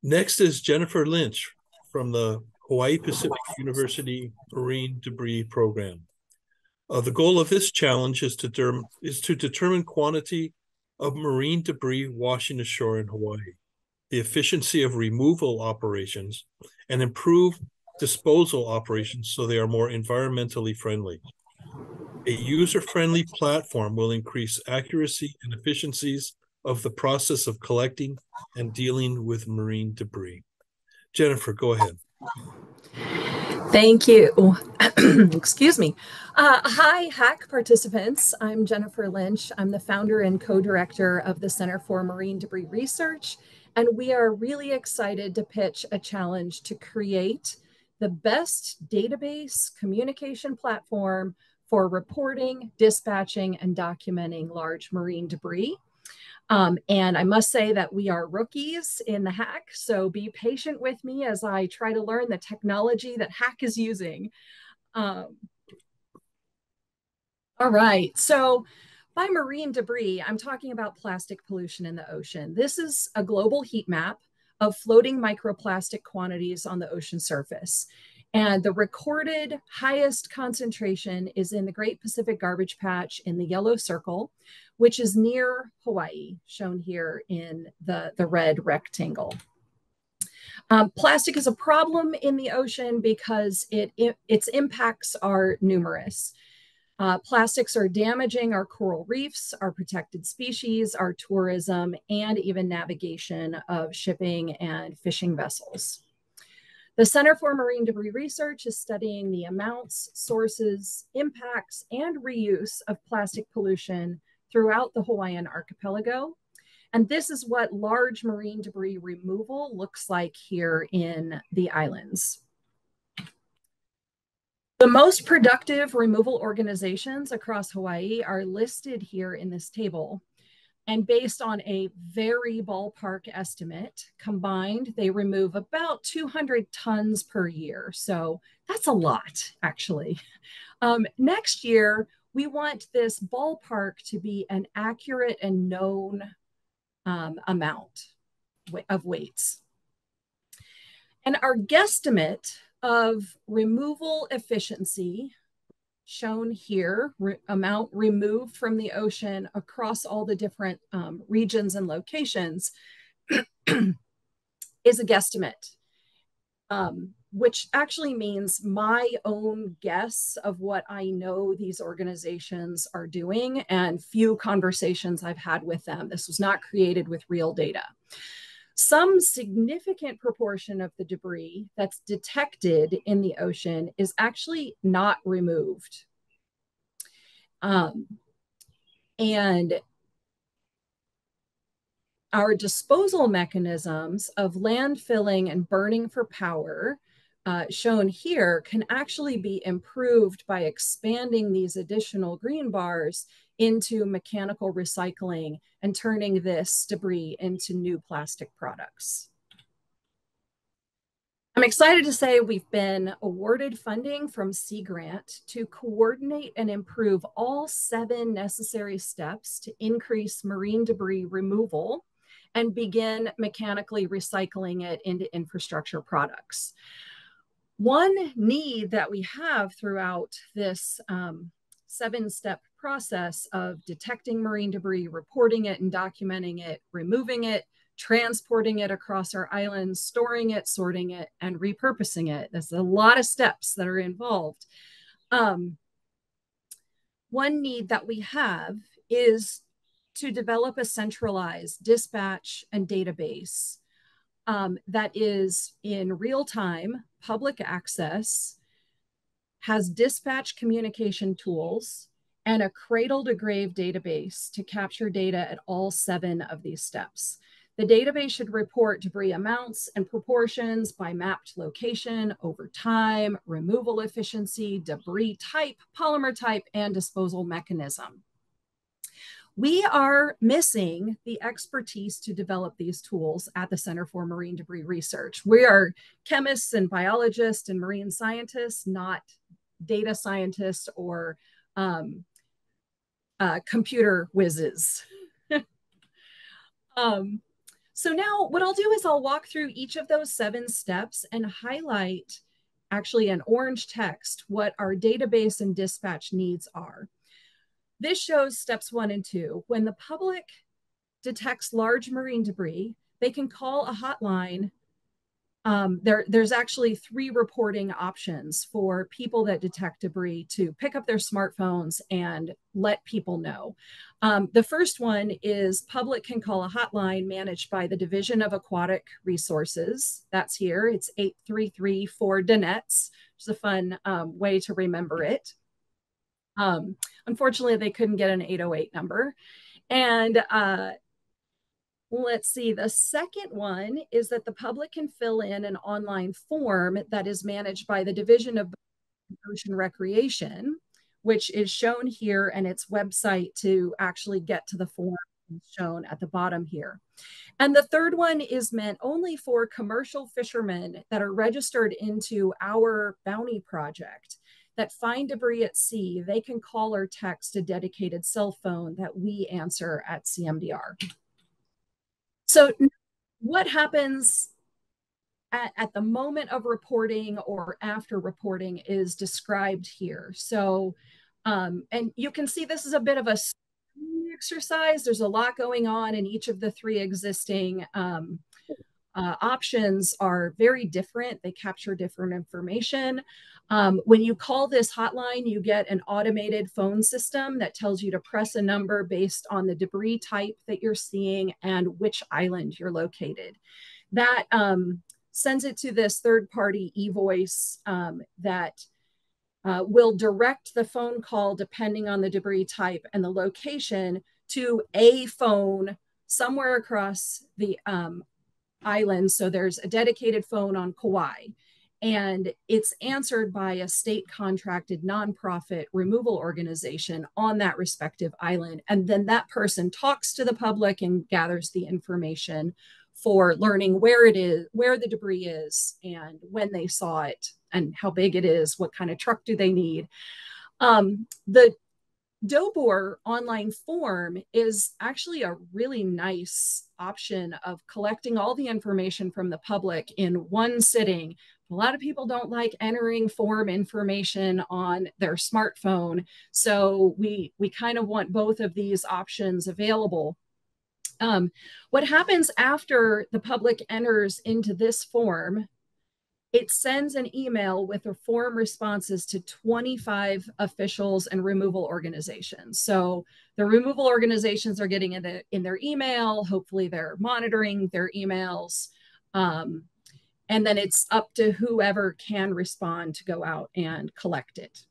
Next is Jennifer Lynch from the Hawaii Pacific University Marine Debris Program. The goal of this challenge is to determine quantity of marine debris washing ashore in Hawaii, the efficiency of removal operations, and improve disposal operations so they are more environmentally friendly. A user-friendly platform will increase accuracy and efficiencies of the process of collecting and dealing with marine debris. Jennifer, go ahead. Thank you. Excuse me. Hi, HACC participants. I'm Jennifer Lynch. I'm the founder and co-director of the Center for Marine Debris Research, and we are really excited to pitch a challenge to create the best database communication platform for reporting, dispatching, and documenting large marine debris. And I must say that we are rookies in the HACC, so be patient with me as I try to learn the technology that HACC is using. All right, so by marine debris, I'm talking about plastic pollution in the ocean. This is a global heat map of floating microplastic quantities on the ocean surface. And the recorded highest concentration is in the Great Pacific Garbage Patch in the yellow circle, which is near Hawaii, shown here in the red rectangle. Plastic is a problem in the ocean because its impacts are numerous. Plastics are damaging our coral reefs, our protected species, our tourism, and even navigation of shipping and fishing vessels. The Center for Marine Debris Research is studying the amounts, sources, impacts, and reuse of plastic pollution throughout the Hawaiian archipelago. And this is what large marine debris removal looks like here in the islands. The most productive removal organizations across Hawaii are listed here in this table. And based on a very ballpark estimate, combined, they remove about 200 tons per year. So that's a lot, actually. Next year, we want this ballpark to be an accurate and known amount of weights. And our guesstimate of removal efficiency, shown here, amount removed from the ocean across all the different regions and locations, is a guesstimate, which actually means my own guess of what I know these organizations are doing and few conversations I've had with them. This was not created with real data. Some significant proportion of the debris that's detected in the ocean is actually not removed. And our disposal mechanisms of landfilling and burning for power, shown here, can actually be improved by expanding these additional green bars into mechanical recycling and turning this debris into new plastic products. I'm excited to say we've been awarded funding from Sea Grant to coordinate and improve all 7 necessary steps to increase marine debris removal and begin mechanically recycling it into infrastructure products. One need that we have throughout this 7-step process of detecting marine debris, reporting it and documenting it, removing it, transporting it across our islands, storing it, sorting it, and repurposing it. There's a lot of steps that are involved. One need that we have is to develop a centralized dispatch and database that is in real time, public access, has dispatch communication tools, and a cradle-to-grave database to capture data at all 7 of these steps. The database should report debris amounts and proportions by mapped location, over time, removal efficiency, debris type, polymer type, and disposal mechanism. We are missing the expertise to develop these tools at the Center for Marine Debris Research. We are chemists and biologists and marine scientists, not data scientists or computer whizzes. So now what I'll do is I'll walk through each of those 7 steps and highlight actually in orange text what our database and dispatch needs are. This shows steps 1 and 2. When the public detects large marine debris, they can call a hotline. There's actually 3 reporting options for people that detect debris to pick up their smartphones and let people know. The first one is public can call a hotline managed by the Division of Aquatic Resources. That's here. It's 8334 Danette's, which is a fun way to remember it. Unfortunately, they couldn't get an 808 number. And let's see, the second one is that the public can fill in an online form that is managed by the Division of Ocean Recreation, which is shown here, and its website to actually get to the form is shown at the bottom here. And the third one is meant only for commercial fishermen that are registered into our bounty project that find debris at sea. They can call or text a dedicated cell phone that we answer at CMDR. So what happens at the moment of reporting or after reporting is described here. So, and you can see this is a bit of a exercise. There's a lot going on, and each of the 3 existing options are very different. They capture different information. When you call this hotline, you get an automated phone system that tells you to press a number based on the debris type that you're seeing and which island you're located. That sends it to this third-party e-voice that will direct the phone call depending on the debris type and the location to a phone somewhere across the island. So there's a dedicated phone on Kauai, and it's answered by a state contracted nonprofit removal organization on that respective island. And then that person talks to the public and gathers the information for learning where it is, where the debris is, and when they saw it, and how big it is, what kind of truck do they need. The DOBOR online form is actually a really nice option of collecting all the information from the public in one sitting. A lot of people don't like entering form information on their smartphone, so we kind of want both of these options available. What happens after the public enters into this form, it sends an email with the form responses to 25 officials and removal organizations. So the removal organizations are getting in their email. Hopefully they're monitoring their emails. And then it's up to whoever can respond to go out and collect it.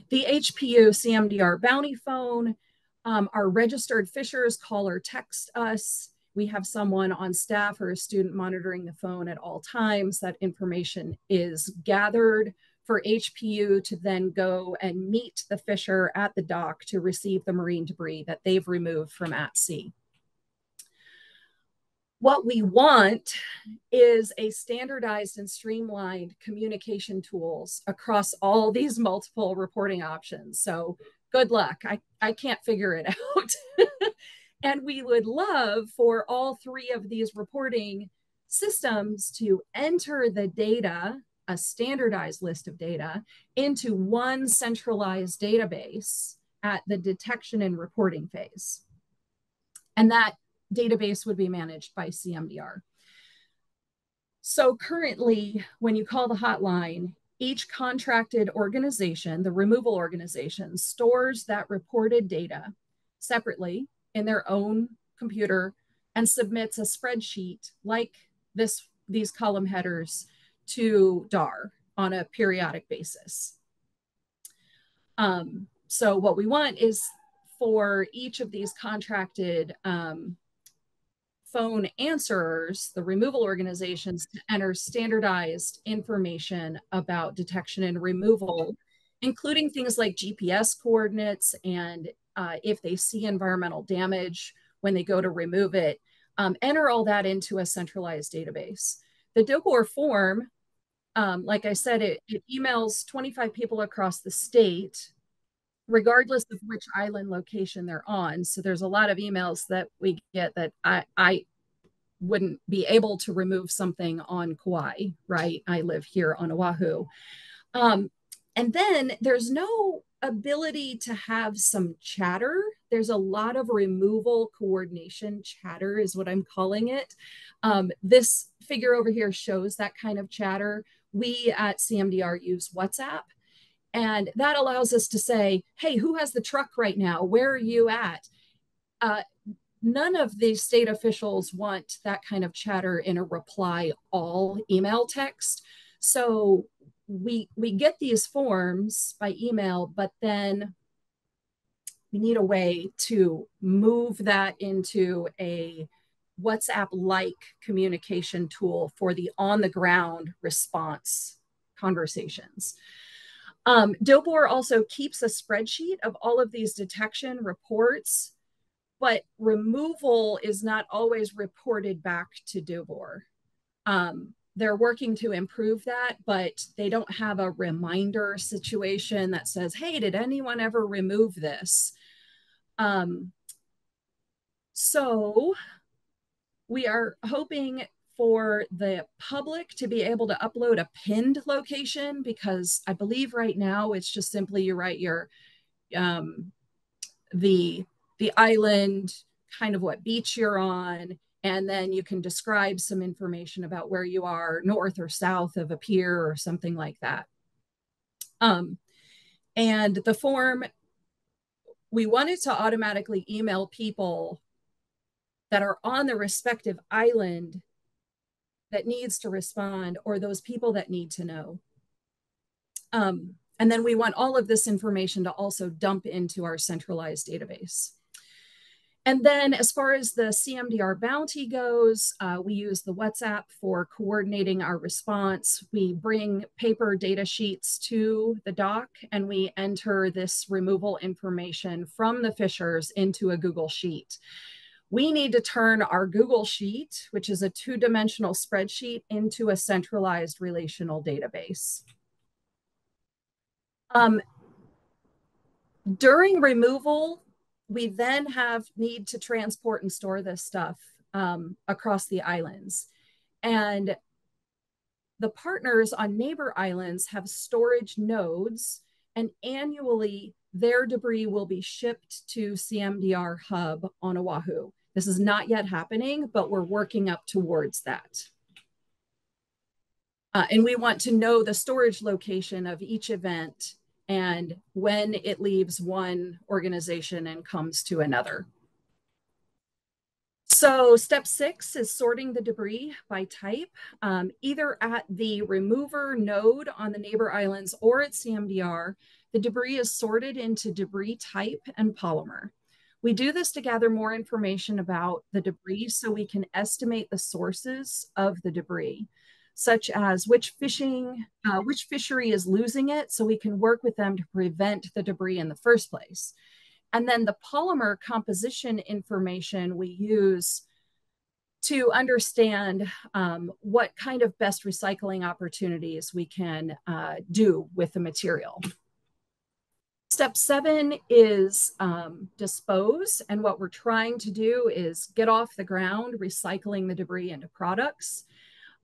The HPU CMDR bounty phone, our registered fishers call or text us. We have someone on staff or a student monitoring the phone at all times. That information is gathered for HPU to then go and meet the fisher at the dock to receive the marine debris that they've removed from at sea. What we want is a standardized and streamlined communication tools across all these multiple reporting options. So good luck. I can't figure it out. And we would love for all 3 of these reporting systems to enter the data, a standardized list of data, into one centralized database at the detection and reporting phase. And that database would be managed by CMDR. So currently, when you call the hotline, each contracted organization, the removal organization, stores that reported data separately in their own computer and submits a spreadsheet like these column headers to DAR on a periodic basis. So what we want is for each of these contracted phone answerers, the removal organizations, to enter standardized information about detection and removal, including things like GPS coordinates and if they see environmental damage when they go to remove it, enter all that into a centralized database. The DOBOR form, like I said, it emails 25 people across the state, regardless of which island location they're on. So there's a lot of emails that we get that I wouldn't be able to remove something on Kauai, right? I live here on Oahu. And then there's no ability to have some chatter. There's a lot of removal coordination chatter is what I'm calling it. This figure over here shows that kind of chatter. We at CMDR use WhatsApp, and that allows us to say, hey, who has the truck right now? Where are you at? None of the state officials want that kind of chatter in a reply all email text. So we get these forms by email, but then we need a way to move that into a WhatsApp-like communication tool for the on-the-ground response conversations. DOBOR also keeps a spreadsheet of all of these detection reports, but removal is not always reported back to DOBOR. They're working to improve that, but they don't have a reminder situation that says, hey, did anyone ever remove this? So we are hoping for the public to be able to upload a pinned location, because I believe right now it's just simply you write your the island, kind of what beach you're on, and then you can describe some information about where you are, north or south of a pier or something like that. And the form, we wanted to automatically email people that are on the respective island that needs to respond, or those people that need to know. And then we want all of this information to also dump into our centralized database. And then as far as the CMDR bounty goes, we use the WhatsApp for coordinating our response. We bring paper data sheets to the dock, and we enter this removal information from the fishers into a Google Sheet. We need to turn our Google Sheet, which is a two-dimensional spreadsheet, into a centralized relational database. During removal, we then need to transport and store this stuff across the islands. And the partners on neighbor islands have storage nodes, and annually their debris will be shipped to CMDR Hub on Oahu. This is not yet happening, but we're working up towards that. And we want to know the storage location of each event and when it leaves one organization and comes to another. So step 6 is sorting the debris by type, either at the remover node on the neighbor islands or at CMDR. The debris is sorted into debris type and polymer. We do this to gather more information about the debris so we can estimate the sources of the debris, such as which fishery is losing it, so we can work with them to prevent the debris in the first place. And then the polymer composition information we use to understand what kind of best recycling opportunities we can do with the material. Step 7 is dispose. And what we're trying to do is get off the ground, recycling the debris into products.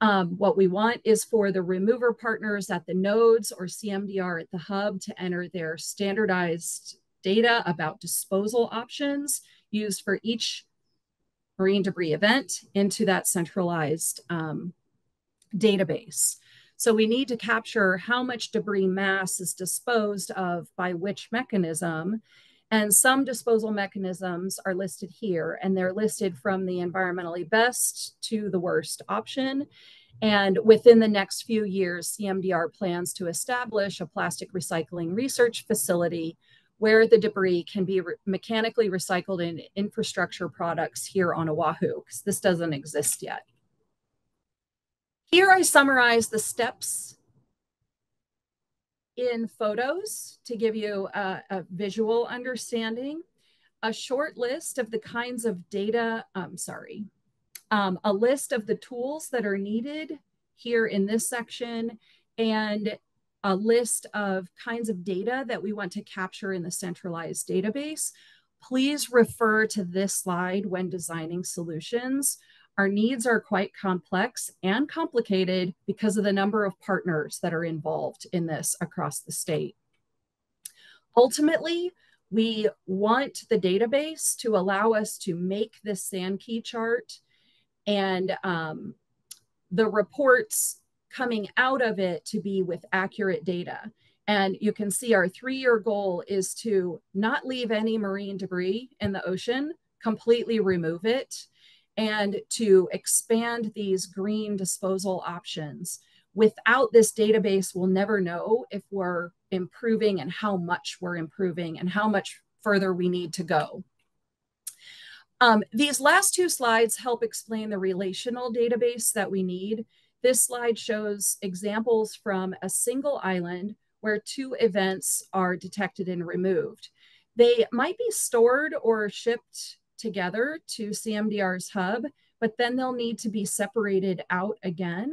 What we want is for the remover partners at the nodes or CMDR at the hub to enter their standardized data about disposal options used for each marine debris event into that centralized database. So we need to capture how much debris mass is disposed of by which mechanism. And some disposal mechanisms are listed here, and they're listed from the environmentally best to the worst option. And within the next few years, CMDR plans to establish a plastic recycling research facility where the debris can be mechanically recycled in infrastructure products here on Oahu, because this doesn't exist yet. Here I summarize the steps in photos to give you a visual understanding. A short list of the kinds of data, a list of the tools that are needed here in this section, and a list of kinds of data that we want to capture in the centralized database. Please refer to this slide when designing solutions. Our needs are quite complex and complicated because of the number of partners that are involved in this across the state. Ultimately, we want the database to allow us to make this Sankey chart and the reports coming out of it to be with accurate data. And you can see our 3-year goal is to not leave any marine debris in the ocean, completely remove it, and to expand these green disposal options. Without this database, we'll never know if we're improving and how much we're improving and how much further we need to go. These last 2 slides help explain the relational database that we need. This slide shows examples from a single island where 2 events are detected and removed. They might be stored or shipped together to CMDR's hub, but then they'll need to be separated out again.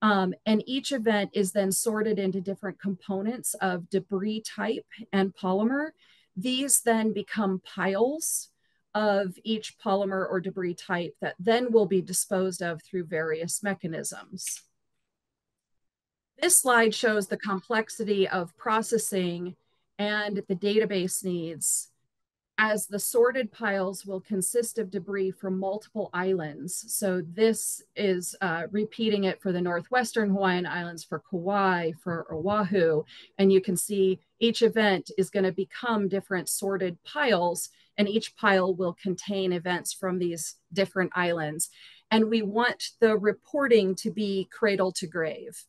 And each event is then sorted into different components of debris type and polymer. These then become piles of each polymer or debris type that then will be disposed of through various mechanisms. This slide shows the complexity of processing and the database needs, as the sorted piles will consist of debris from multiple islands. So this is repeating it for the Northwestern Hawaiian Islands, for Kauai, for Oahu. And you can see each event is going to become different sorted piles, and each pile will contain events from these different islands. And we want the reporting to be cradle to grave.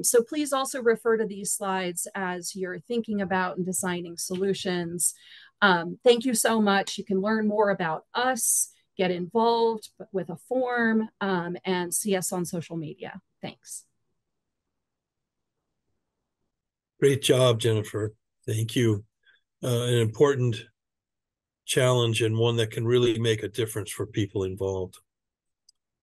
So please also refer to these slides as you're thinking about and designing solutions. Thank you so much. You can learn more about us, get involved with a form, and see us on social media. Thanks. Great job, Jennifer. Thank you. An important challenge and one that can really make a difference for people involved.